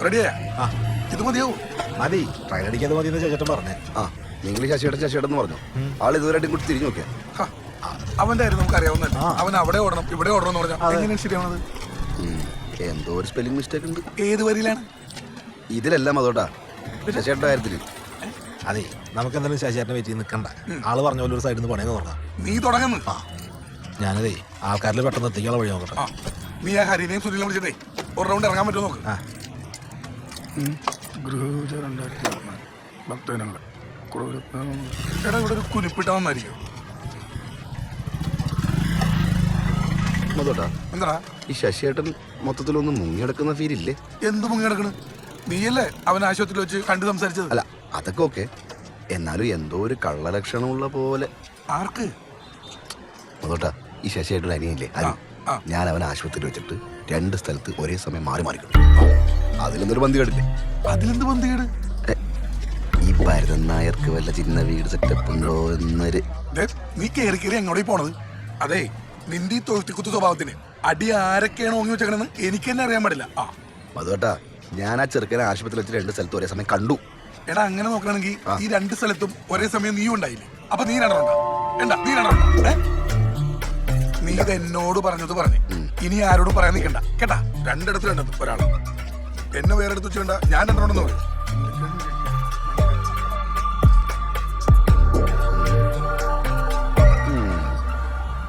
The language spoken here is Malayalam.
റെഡിയാ? ഇത് മതിയാവും. മതി, ട്രയൽ അടിക്കാതെ മതി എന്ന് ചേട്ടൻ പറഞ്ഞേ. ആ നിങ്ങൾ ശശിയേട്ടൻ പറഞ്ഞു. ആൾ ഇതുവരെയായിട്ടും കൂടി തിരിഞ്ഞു നോക്കിയാ. അവന്റെ കാര്യം നമുക്ക് അറിയാവുന്നല്ലേ. അവൻ അവിടെ ഓടണം ഇവിടെ ഓടണം എന്ന് പറഞ്ഞാൽ എങ്ങനെയാണ് ശരിയാവണത്? എന്തോ ഒരു സ്പെല്ലിംഗ് മിസ്റ്റേക്ക് ഉണ്ട്. ഏത് വരിയിലാണ്? ഇതിലെല്ലാം അതോട്ടാ ശശിയേട്ടൻ്റെ കാര്യത്തിൽ. അതെ, നമുക്ക് എന്തായാലും ശശിയേട്ടനെ വെച്ച് നിൽക്കണ്ട. ആള് പറഞ്ഞ പോലെ ഒരു സൈഡിൽ നിന്ന് പണിയെന്ന് പറഞ്ഞാ നീ തുടങ്ങുന്നു. ഞാനതേ ആൾക്കാരിൽ പെട്ടെന്ന് എത്തിക്കാനുള്ള വഴി നോക്കട്ടെ. നീ ആ ഹരിനെയും സുനിലും വിളിച്ചിട്ടേ ഒരു റൗണ്ട് ഇറങ്ങാൻ പറ്റുമോ നോക്ക്. ഭക്തജനങ്ങളെ എടാ, ഇവിടെ ഒരു കുനിപ്പിട്ട വന്നായിരിക്കും. അതോട്ടാ എന്താ ഈ ശശിയേട്ടൻ മൊത്തത്തിലൊന്ന് മുങ്ങിയെടുക്കുന്ന ഫീലില്ലേ? എന്ത് മുങ്ങി കിടക്കണ്? നീയല്ലേ അവൻ ആശുപത്രിയിൽ വെച്ച് കണ്ടു സംസാരിച്ചത്? അല്ല, അതൊക്കെ ഓക്കെ. എന്നാലും എന്തോ ഒരു കള്ളലക്ഷണമുള്ള പോലെ. ആർക്ക്? അതോട്ടാ ഈ ശശിയേട്ടൻ അനിയല്ലേ അനി, ഞാൻ അവൻ ആശുപത്രിയിൽ വെച്ചിട്ട് 2 സ്ഥലത്ത് ഒരേ സമയം മാറി മാറിക്കിട്ടു. അതിലെന്തൊരു ബന്ധി കേടില്ലേ? അതിലെന്ത് ബന്ധികേട്? ഈ ഭരതൻ നായർക്ക് വല്ല ചിന്ന വീട് സെറ്റപ്പ് ഉണ്ടോ എന്നൊരു. നീ കയറി കയറി എങ്ങോട്ടേ പോണത്? അതെ, നിന്റെ ഈ തൊഴുത്തിക്കുത്തു സ്വഭാവത്തിന് അടി ആരൊക്കെയാണ് ഓങ്ങി വെച്ചേക്കണെന്ന് എനിക്ക് തന്നെ അറിയാൻ പാടില്ല. അതോട്ടാ ഞാൻ ആ ചെറുക്കനെ ആശുപത്രിയിൽ വെച്ച് 2 സ്ഥലത്ത് ഒരേ സമയം കണ്ടു. എടാ, അങ്ങനെ നോക്കണമെങ്കിൽ ഈ 2 സ്ഥലത്തും ഒരേ സമയം നീ ഉണ്ടായില്ലേ? അപ്പൊ നീ രണ്ടെണ്ണ. നീ ഇത് എന്നോട് പറഞ്ഞത് പറഞ്ഞു, ഇനി ആരോടും പറയാൻ നിൽക്കണ്ട കേട്ടാ. 2 ഇടത്ത് ഒരാള് എന്നെ വേറെ എടുത്ത് വെച്ച് വേണ്ട, ഞാൻ 2 പറയും.